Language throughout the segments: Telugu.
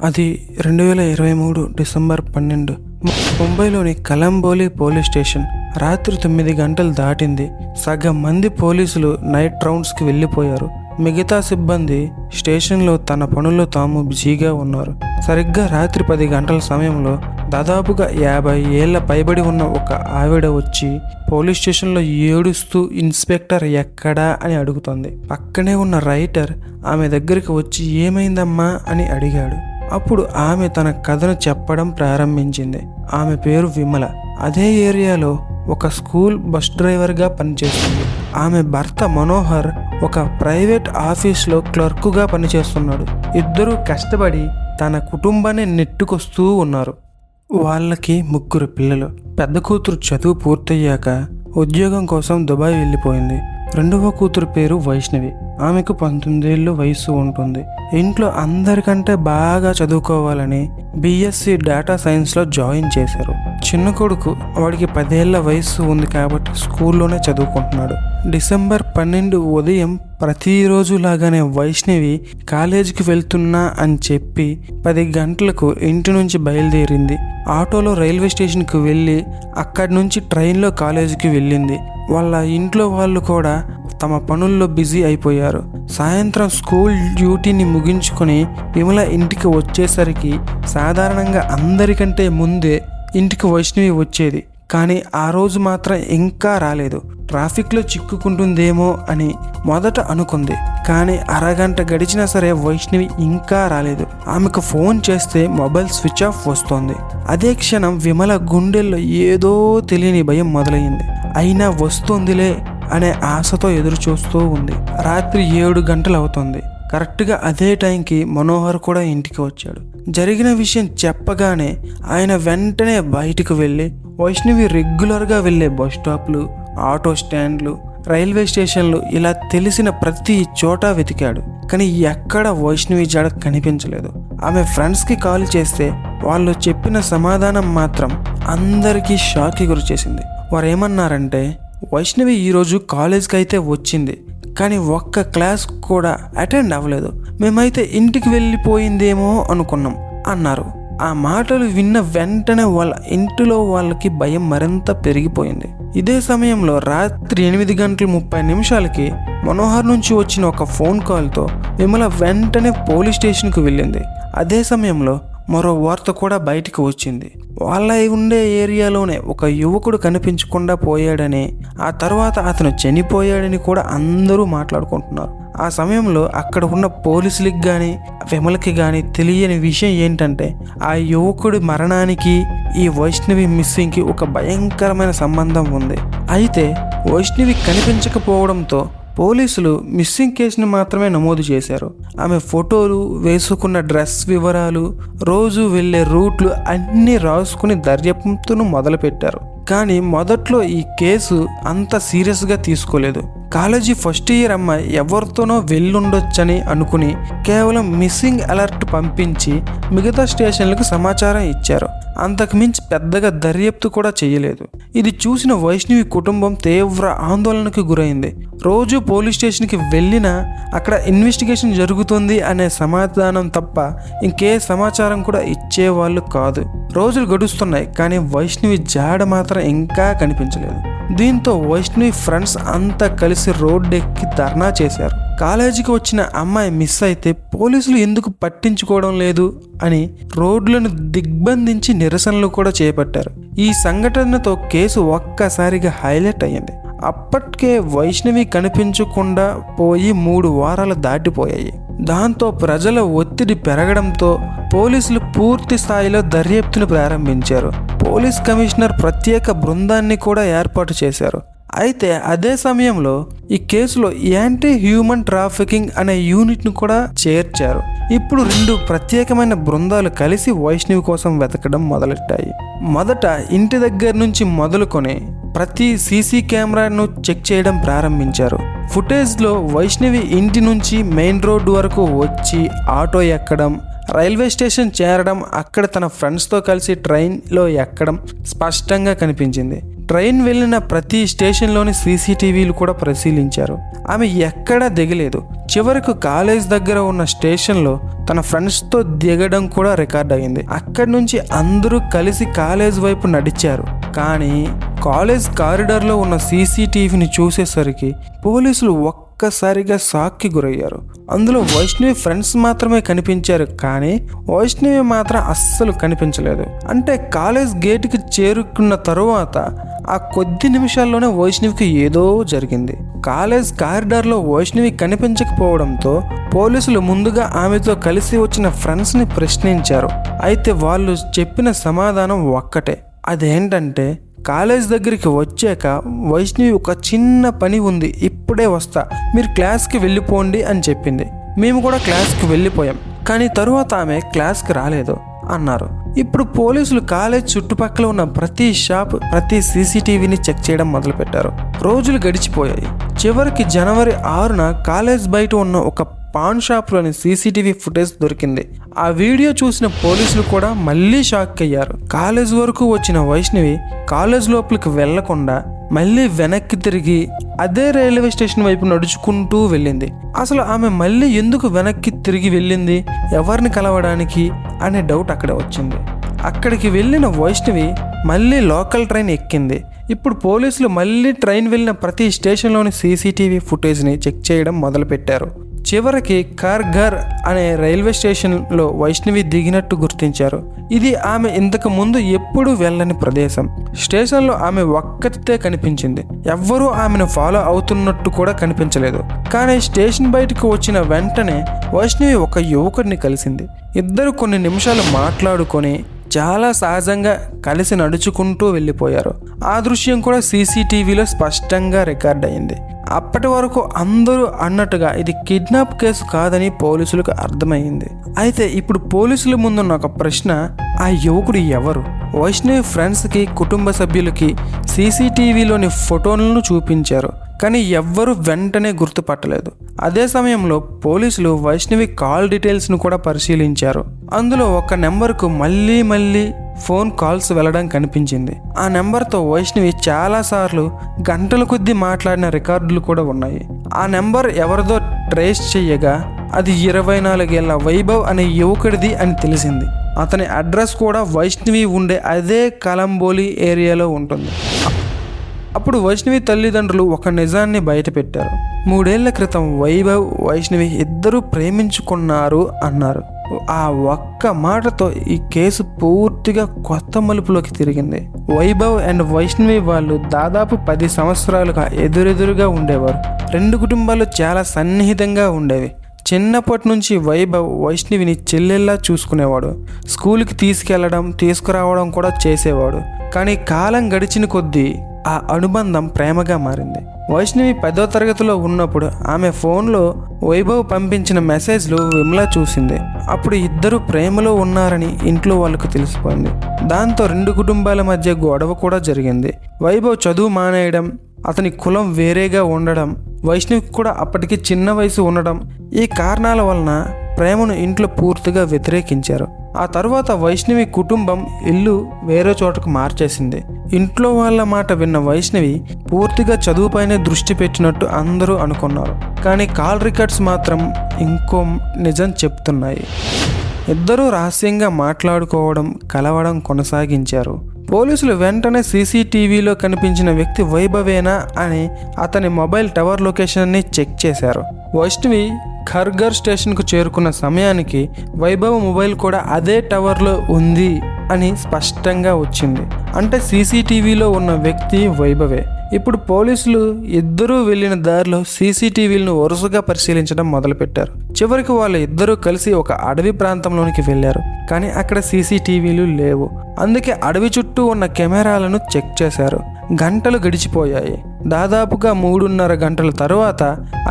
అది 2023 డిసెంబర్ 12 ముంబైలోని కలంబోలి పోలీస్ స్టేషన్. రాత్రి 9 గంటలు దాటింది. సగం మంది పోలీసులు నైట్ రౌండ్స్కి వెళ్ళిపోయారు. మిగతా సిబ్బంది స్టేషన్లో తన పనుల్లో తాము బిజీగా ఉన్నారు. సరిగ్గా రాత్రి 10 గంటల సమయంలో దాదాపుగా 50 ఏళ్ల పైబడి ఉన్న ఒక ఆవిడ వచ్చి పోలీస్ స్టేషన్లో ఏడుస్తూ ఇన్స్పెక్టర్ ఎక్కడా అని అడుగుతోంది. పక్కనే ఉన్న రైటర్ ఆమె దగ్గరికి వచ్చి ఏమైందమ్మా అని అడిగాడు. అప్పుడు ఆమె తన కథను చెప్పడం ప్రారంభించింది. ఆమె పేరు విమల. అదే ఏరియాలో ఒక స్కూల్ బస్ డ్రైవర్గా పనిచేస్తుంది. ఆమె భర్త మనోహర్ ఒక ప్రైవేట్ ఆఫీస్లో క్లర్కుగా పనిచేస్తున్నాడు. ఇద్దరూ కష్టపడి తన కుటుంబాన్ని నెట్టుకొస్తూ ఉన్నారు. వాళ్ళకి 3 పిల్లలు. పెద్ద కూతురు చదువు పూర్తయ్యాక ఉద్యోగం కోసం దుబాయ్ వెళ్ళిపోయింది. రెండవ కూతురు పేరు వైష్ణవి. ఆమెకు 19 ఏళ్ళు వయసు ఉంటుంది. ఇంట్లో అందరికంటే బాగా చదువుకోవాలని బీఎస్సీ డేటా సైన్స్లో జాయిన్ చేశారు. చిన్న కొడుకు, వాడికి 10 ఏళ్ల వయసు ఉంది కాబట్టి స్కూల్లోనే చదువుకుంటున్నాడు. డిసెంబర్ 12 ఉదయం ప్రతిరోజు లాగానే వైష్ణవి కాలేజీకి వెళ్తున్నా అని చెప్పి 10 గంటలకు ఇంటి నుంచి బయలుదేరింది. ఆటోలో రైల్వే స్టేషన్కి వెళ్ళి అక్కడి నుంచి ట్రైన్లో కాలేజీకి వెళ్ళింది. వాళ్ళ ఇంట్లో వాళ్ళు కూడా తమ పనుల్లో బిజీ అయిపోయారు. సాయంత్రం స్కూల్ డ్యూటీని ముగించుకొని విమల ఇంటికి వచ్చేసరికి సాధారణంగా అందరికంటే ముందే ఇంటికి వైష్ణవి వచ్చేది. కానీ ఆ రోజు మాత్రం ఇంకా రాలేదు. ట్రాఫిక్లో చిక్కుకుంటుందేమో అని మొదట అనుకుంది. కానీ అరగంట గడిచినా సరే వైష్ణవి ఇంకా రాలేదు. ఆమెకు ఫోన్ చేస్తే మొబైల్ స్విచ్ ఆఫ్ వస్తోంది. అదే క్షణం విమల గుండెల్లో ఏదో తెలియని భయం మొదలైంది. అయినా వస్తుందిలే అనే ఆశతో ఎదురు చూస్తూ ఉంది. రాత్రి 7 గంటలు అవుతుంది. కరెక్ట్గా అదే టైంకి మనోహర్ కూడా ఇంటికి వచ్చాడు. జరిగిన విషయం చెప్పగానే ఆయన వెంటనే బయటకు వెళ్ళి వైష్ణవి రెగ్యులర్గా వెళ్ళే బస్ స్టాప్లు, ఆటో స్టాండ్లు, రైల్వే స్టేషన్లు ఇలా తెలిసిన ప్రతి చోట వెతికాడు. కానీ ఎక్కడ వైష్ణవి జాడ కనిపించలేదు. ఆమె ఫ్రెండ్స్కి కాల్ చేస్తే వాళ్ళు చెప్పిన సమాధానం మాత్రం అందరికీ షాక్కి గురి చేసింది. వారు ఏమన్నారంటే, వైష్ణవి ఈరోజు కాలేజ్కి అయితే వచ్చింది, కానీ ఒక్క క్లాస్ కూడా అటెండ్ అవ్వలేదు. మేమైతే ఇంటికి వెళ్ళిపోయిందేమో అనుకున్నాం అన్నారు. ఆ మాటలు విన్న వెంటనే వాళ్ళ ఇంటిలో వాళ్ళకి భయం మరింత పెరిగిపోయింది. ఇదే సమయంలో రాత్రి 8 గంటల 30 నిమిషాలకి మనోహర్ నుంచి వచ్చిన ఒక ఫోన్ కాల్తో విమల వెంటనే పోలీస్ స్టేషన్కి వెళ్ళింది. అదే సమయంలో మరో వార్త కూడా బయటికి వచ్చింది. వాళ్ళ ఉండే ఏరియాలోనే ఒక యువకుడు కనిపించకుండా పోయాడని, ఆ తర్వాత అతను చనిపోయాడని కూడా అందరూ మాట్లాడుకుంటున్నారు. ఆ సమయంలో అక్కడ ఉన్న పోలీసులకి కానీ విమలకి కానీ తెలియని విషయం ఏంటంటే, ఆ యువకుడి మరణానికి ఈ వైష్ణవి మిస్సింగ్కి ఒక భయంకరమైన సంబంధం ఉంది. అయితే వైష్ణవి కనిపించకపోవడంతో పోలీసులు మిస్సింగ్ కేసుని మాత్రమే నమోదు చేశారు. ఆమె ఫోటోలు, వేసుకున్న డ్రెస్ వివరాలు, రోజు వెళ్ళే రూట్లు అన్నీ రాసుకుని దర్యాప్తును మొదలుపెట్టారు. కానీ మొదట్లో ఈ కేసు అంత సీరియస్గా తీసుకోలేదు. కాలేజీ ఫస్ట్ ఇయర్ అమ్మాయి ఎవరితోనో వెళ్ళుండొచ్చని అనుకుని కేవలం మిస్సింగ్ అలర్ట్ పంపించి మిగతా స్టేషన్లకు సమాచారం ఇచ్చారు. అంతకు మించి పెద్దగా దర్యాప్తు కూడా చేయలేదు. ఇది చూసిన వైష్ణవి కుటుంబం తీవ్ర ఆందోళనకు గురైంది. రోజు పోలీస్ స్టేషన్కి వెళ్ళినా అక్కడ ఇన్వెస్టిగేషన్ జరుగుతుంది అనే సమాధానం తప్ప ఇంకే సమాచారం కూడా ఇచ్చేవాళ్ళు కాదు. రోజులు గడుస్తున్నాయి, కానీ వైష్ణవి జాడ మాత్రం ఇంకా కనిపించలేదు. దీంతో వైష్ణవి ఫ్రెండ్స్ అంతా కలిసి రోడ్డెక్కి ధర్నా చేశారు. కాలేజీకి వచ్చిన అమ్మాయి మిస్ అయితే పోలీసులు ఎందుకు పట్టించుకోవడం లేదు అని రోడ్లను దిగ్బంధించి నిరసనలు కూడా చేపట్టారు. ఈ సంఘటనతో కేసు ఒక్కసారిగా హైలైట్ అయ్యింది. అప్పటికే వైష్ణవి కనిపించకుండా పోయి 3 వారాలు దాటిపోయాయి. దాంతో ప్రజల ఒత్తిడి పెరగడంతో పోలీసులు పూర్తి స్థాయిలో దర్యాప్తును ప్రారంభించారు. పోలీస్ కమిషనర్ ప్రత్యేక బృందాన్ని కూడా ఏర్పాటు చేశారు. అయితే అదే సమయంలో ఈ కేసులో యాంటీ హ్యూమన్ ట్రాఫికింగ్ అనే యూనిట్ను కూడా చేర్చారు. ఇప్పుడు 2 ప్రత్యేకమైన బృందాలు కలిసి వైష్ణవి కోసం వెతకడం మొదలెట్టాయి. మొదట ఇంటి దగ్గర నుంచి మొదలుకొని ప్రతి సీసీ కెమెరాను చెక్ చేయడం ప్రారంభించారు. ఫుటేజ్లో వైష్ణవి ఇంటి నుంచి మెయిన్ రోడ్డు వరకు వచ్చి ఆటో ఎక్కడం, రైల్వే స్టేషన్ చేరడం, అక్కడ తన ఫ్రెండ్స్తో కలిసి ట్రైన్లో ఎక్కడం స్పష్టంగా కనిపించింది. ట్రైన్ వెళ్ళిన ప్రతి స్టేషన్లోని సీసీటీవీలు కూడా పరిశీలించారు. ఆమె ఎక్కడా దిగలేదు. చివరకు కాలేజ్ దగ్గర ఉన్న స్టేషన్లో తన ఫ్రెండ్స్తో దిగడం కూడా రికార్డ్ అయింది. అక్కడి నుంచి అందరూ కలిసి కాలేజ్ వైపు నడిచారు. కానీ కాలేజ్ కారిడార్లో ఉన్న సీసీటీవీని చూసేసరికి పోలీసులు ఒక్కసారిగా షాక్కి గురయ్యారు. అందులో వైష్ణవి ఫ్రెండ్స్ మాత్రమే కనిపించారు, కానీ వైష్ణవి మాత్రం అస్సలు కనిపించలేదు. అంటే కాలేజ్ గేటుకి చేరుకున్న తరువాత ఆ కొద్ది నిమిషాల్లోనే వైష్ణవికి ఏదో జరిగింది. కాలేజ్ కారిడార్లో వైష్ణవి కనిపించకపోవడంతో పోలీసులు ముందుగా ఆమెతో కలిసి వచ్చిన ఫ్రెండ్స్ని ప్రశ్నించారు. అయితే వాళ్ళు చెప్పిన సమాధానం ఒక్కటే. అదేంటంటే కాలేజ్ దగ్గరికి వచ్చాక వైష్ణవి ఒక చిన్న పని ఉంది, ఇప్పుడే వస్తా, మీరు క్లాస్కి వెళ్ళిపోండి అని చెప్పింది. మేము కూడా క్లాస్కి వెళ్ళిపోయాం, కానీ తరువాత ఆమె క్లాస్కి రాలేదు అన్నారు. ఇప్పుడు పోలీసులు కాలేజ్ చుట్టుపక్కల ఉన్న ప్రతి షాప్, ప్రతి సీసీటీవీని చెక్ చేయడం మొదలుపెట్టారు. రోజులు గడిచిపోయాయి. చివరికి జనవరి 6న కాలేజ్ బయట ఉన్న ఒక పాన్ షాప్లోని సీసీటీవీ ఫుటేజ్ దొరికింది. ఆ వీడియో చూసిన పోలీసులు కూడా మళ్ళీ షాక్ అయ్యారు. కాలేజ్ వరకు వచ్చిన వైష్ణవి కాలేజ్ లోపలికి వెళ్లకుండా మళ్ళీ వెనక్కి తిరిగి అదే రైల్వే స్టేషన్ వైపు నడుచుకుంటూ వెళ్ళింది. అసలు ఆమె మళ్ళీ ఎందుకు వెనక్కి తిరిగి వెళ్ళింది, ఎవరిని కలవడానికి అనే డౌట్ అక్కడ వచ్చింది. అక్కడికి వెళ్ళిన వైష్ణవి మళ్ళీ లోకల్ ట్రైన్ ఎక్కింది. ఇప్పుడు పోలీసులు మళ్ళీ ట్రైన్ వెళ్ళిన ప్రతి స్టేషన్లోని సీసీటీవీ ఫుటేజ్ని చెక్ చేయడం మొదలుపెట్టారు. చివరికి ఖర్ఘర్ అనే రైల్వే స్టేషన్లో వైష్ణవి దిగినట్టు గుర్తించారు. ఇది ఆమె ఇంతకు ముందు ఎప్పుడూ వెళ్ళని ప్రదేశం. స్టేషన్లో ఆమె ఒక్కతే కనిపించింది. ఎవ్వరూ ఆమెను ఫాలో అవుతున్నట్టు కూడా కనిపించలేదు. కానీ స్టేషన్ బయటకు వచ్చిన వెంటనే వైష్ణవి ఒక యువకుడిని కలిసింది. ఇద్దరు కొన్ని నిమిషాలు మాట్లాడుకొని చాలా సహజంగా కలిసి నడుచుకుంటూ వెళ్ళిపోయారు. ఆ దృశ్యం కూడా సీసీటీవీలో స్పష్టంగా రికార్డ్ అయింది. అప్పటి వరకు అందరూ అన్నట్టుగా ఇది కిడ్నాప్ కేసు కాదని పోలీసులకు అర్థమైంది. అయితే ఇప్పుడు పోలీసుల ముందున్న ఒక ప్రశ్న, ఆ యువకుడు ఎవరు? వైష్ణవి ఫ్రెండ్స్కి, కుటుంబ సభ్యులకి సీసీటీవీలోని ఫోటోలను చూపించారు, కానీ ఎవ్వరూ వెంటనే గుర్తుపట్టలేదు. అదే సమయంలో పోలీసులు వైష్ణవి కాల్ డీటెయిల్స్ను కూడా పరిశీలించారు. అందులో ఒక నెంబర్కు మళ్ళీ ఫోన్ కాల్స్ వెళ్ళడం కనిపించింది. ఆ నెంబర్తో వైష్ణవి చాలాసార్లు గంటల కొద్దీ మాట్లాడిన రికార్డులు కూడా ఉన్నాయి. ఆ నెంబర్ ఎవరిదో ట్రేస్ చేయగా అది 24 ఏళ్ల వైభవ్ అనే యువకుడిది అని తెలిసింది. అతని అడ్రస్ కూడా వైష్ణవి ఉండే అదే కలంబోలి ఏరియాలో ఉంటుంది. అప్పుడు వైష్ణవి తల్లిదండ్రులు ఒక నిజాన్ని బయటపెట్టారు. 3 ఏళ్ల క్రితం వైభవ్, వైష్ణవి ఇద్దరూ ప్రేమించుకున్నారు అన్నారు. ఆ ఒక్క మాటతో ఈ కేసు పూర్తిగా కొత్త మలుపులోకి తిరిగింది. వైభవ్ అండ్ వైష్ణవి వాళ్ళు దాదాపు 10 సంవత్సరాలుగా ఎదురెదురుగా ఉండేవారు. 2 కుటుంబాలు చాలా సన్నిహితంగా ఉండేవి. చిన్నప్పటి నుంచి వైభవ్ వైష్ణవిని చెల్లెల్లా చూసుకునేవాడు. స్కూల్కి తీసుకెళ్లడం, తీసుకురావడం కూడా చేసేవాడు. కానీ కాలం గడిచిన కొద్దీ ఆ అనుబంధం ప్రేమగా మారింది. వైష్ణవి 10వ తరగతిలో ఉన్నప్పుడు ఆమె ఫోన్లో వైభవ్ పంపించిన మెసేజ్లు విమల చూసింది. అప్పుడు ఇద్దరు ప్రేమలో ఉన్నారని ఇంట్లో వాళ్ళకు తెలిసిపోయింది. దాంతో 2 కుటుంబాల మధ్య గొడవ కూడా జరిగింది. వైభవ్ చదువు మానేయడం, అతని కులం వేరేగా ఉండడం, వైష్ణవికి కూడా అప్పటికి చిన్న వయసు ఉండడం, ఈ కారణాల వలన ప్రేమను ఇంట్లో పూర్తిగా వ్యతిరేకించారు. ఆ తర్వాత వైష్ణవి కుటుంబం ఇల్లు వేరే చోటకు మార్చేసింది. ఇంట్లో వాళ్ళ మాట విన్న వైష్ణవి పూర్తిగా చదువుపైనే దృష్టి పెట్టినట్టు అందరూ అనుకున్నారు. కానీ కాల్ రికార్డ్స్ మాత్రం ఇంకో నిజం చెప్తున్నాయి. ఇద్దరూ రహస్యంగా మాట్లాడుకోవడం, కలవడం కొనసాగించారు. పోలీసులు వెంటనే సీసీటీవీలో కనిపించిన వ్యక్తి వైభవేనా అని అతని మొబైల్ టవర్ లొకేషన్ని చెక్ చేశారు. వైష్ణవి ఖర్ఘర్ స్టేషన్కు చేరుకున్న సమయానికి వైభవ్ మొబైల్ కూడా అదే టవర్లో ఉంది అని స్పష్టంగా వచ్చింది. అంటే సీసీటీవీలో ఉన్న వ్యక్తి వైభవే. ఇప్పుడు పోలీసులు ఇద్దరూ వెళ్ళిన దారిలో సీసీటీవీలను వరుసగా పరిశీలించడం మొదలుపెట్టారు. చివరికి వాళ్ళు ఇద్దరూ కలిసి ఒక అడవి ప్రాంతంలోనికి వెళ్ళారు. కానీ అక్కడ సీసీటీవీలు లేవు. అందుకే అడవి చుట్టూ ఉన్న కెమెరాలను చెక్ చేశారు. గంటలు గడిచిపోయాయి. దాదాపుగా 3.5 గంటల తరువాత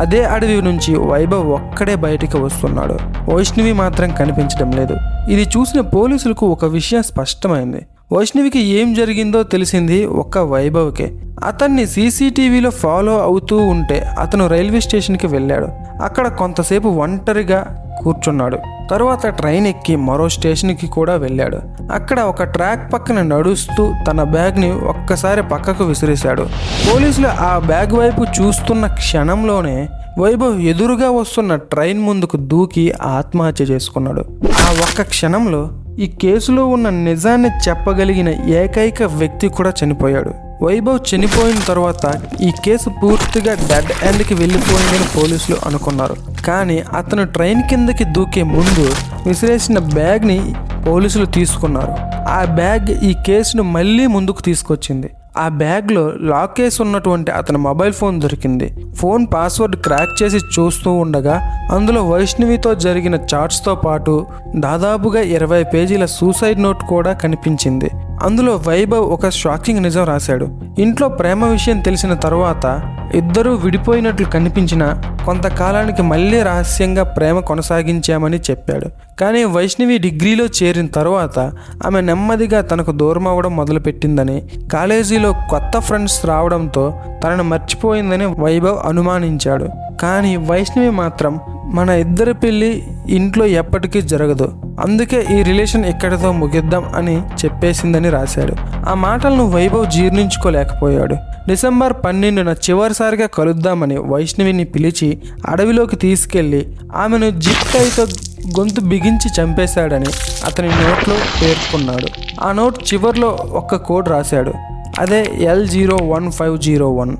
అదే అడవి నుంచి వైభవ్ ఒక్కడే బయటికి వస్తున్నాడు. వైష్ణవి మాత్రం కనిపించడం లేదు. ఇది చూసిన పోలీసులకు ఒక విషయం స్పష్టమైంది. వైష్ణవికి ఏం జరిగిందో తెలిసింది ఒక్క వైభవ్కే. అతన్ని సీసీటీవీలో ఫాలో అవుతూ ఉంటే అతను రైల్వే స్టేషన్కి వెళ్ళాడు. అక్కడ కొంతసేపు ఒంటరిగా కూర్చున్నాడు. తరువాత ట్రైన్ ఎక్కి మరో స్టేషన్కి కూడా వెళ్ళాడు. అక్కడ ఒక ట్రాక్ పక్కన నడుస్తూ తన బ్యాగ్ని ఒక్కసారి పక్కకు విసిరేశాడు. పోలీసులు ఆ బ్యాగ్ వైపు చూస్తున్న క్షణంలోనే వైభవ్ ఎదురుగా వస్తున్న ట్రైన్ ముందుకు దూకి ఆత్మహత్య చేసుకున్నాడు. ఆ ఒక్క క్షణంలో ఈ కేసులో ఉన్న నిజాన్ని చెప్పగలిగిన ఏకైక వ్యక్తి కూడా చనిపోయాడు. వైభవ్ చనిపోయిన తర్వాత ఈ కేసు పూర్తిగా డెడ్ ఎండ్కి వెళ్ళిపోయిందని పోలీసులు అనుకున్నారు. కానీ అతను ట్రైన్ కిందకి దూకే ముందు విసిరేసిన బ్యాగ్ని పోలీసులు తీసుకున్నారు. ఆ బ్యాగ్ ఈ కేసును మళ్ళీ ముందుకు తీసుకొచ్చింది. ఆ బ్యాగ్లో లాక్ కేసు ఉన్నటువంటి అతని మొబైల్ ఫోన్ దొరికింది. ఫోన్ పాస్వర్డ్ క్రాక్ చేసి చూస్తూ ఉండగా అందులో వైష్ణవితో జరిగిన చాట్స్తో పాటు దాదాపుగా 20 పేజీల సూసైడ్ నోట్ కూడా కనిపించింది. అందులో వైభవ్ ఒక షాకింగ్ నిజం రాశాడు. ఇంట్లో ప్రేమ విషయం తెలిసిన తర్వాత ఇద్దరూ విడిపోయినట్లు కనిపించిన కొంతకాలానికి మళ్ళీ రహస్యంగా ప్రేమ కొనసాగించామని చెప్పాడు. కానీ వైష్ణవి డిగ్రీలో చేరిన తర్వాత ఆమె నెమ్మదిగా తనకు దూరం అవ్వడం మొదలుపెట్టిందని, కాలేజీలో కొత్త ఫ్రెండ్స్ రావడంతో తనను మర్చిపోయిందని వైభవ్ అనుమానించాడు. కానీ వైష్ణవి మాత్రం మన ఇద్దరి పెళ్ళి ఇంట్లో ఎప్పటికీ జరగదు, అందుకే ఈ రిలేషన్ ఇక్కడితో ముగిద్దాం అని చెప్పేసిందని రాశాడు. ఆ మాటలను వైభవ్ జీర్ణించుకోలేకపోయాడు. డిసెంబర్ 12న చివరిసారిగా కలుద్దామని వైష్ణవిని పిలిచి అడవిలోకి తీసుకెళ్లి ఆమెను జిప్ టైతో గొంతు బిగించి చంపేశాడని అతని నోట్లో పేర్కొన్నాడు. ఆ నోట్ చివర్లో ఒక కోడ్ రాశాడు. అదే L01501.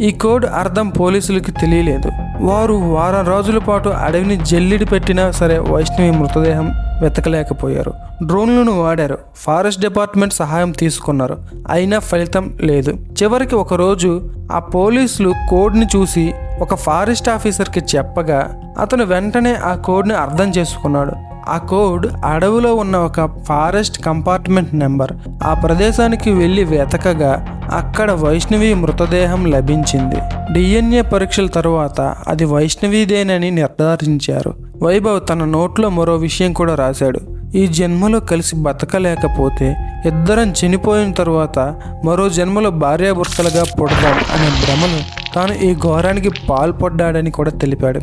ఈ కోడ్ అర్థం పోలీసులకి తెలియలేదు. వారు వారం రోజుల పాటు అడవిని జల్లిడి పెట్టినా సరే వైష్ణవి మృతదేహం వెతకలేకపోయారు. డ్రోన్లను వాడారు, ఫారెస్ట్ డిపార్ట్మెంట్ సహాయం తీసుకున్నారు, అయినా ఫలితం లేదు. చివరికి ఒకరోజు ఆ పోలీసులు కోడ్ని చూసి ఒక ఫారెస్ట్ ఆఫీసర్కి చెప్పగా అతను వెంటనే ఆ కోడ్ని అర్థం చేసుకున్నాడు. ఆ కోడ్ అడవిలో ఉన్న ఒక ఫారెస్ట్ కంపార్ట్మెంట్ నెంబర్. ఆ ప్రదేశానికి వెళ్ళి వెతకగా అక్కడ వైష్ణవి మృతదేహం లభించింది. DNA పరీక్షల తరువాత అది వైష్ణవిదేనని నిర్ధారించారు. వైభవ్ తన నోట్లో మరో విషయం కూడా రాశాడు. ఈ జన్మలో కలిసి బతకలేకపోతే ఇద్దరం చనిపోయిన తరువాత మరో జన్మలో భార్యాభర్తలుగా పుడతాం అనే భ్రమను తాను ఈ ఘోరానికి పాల్పడ్డాడని కూడా తెలిపాడు.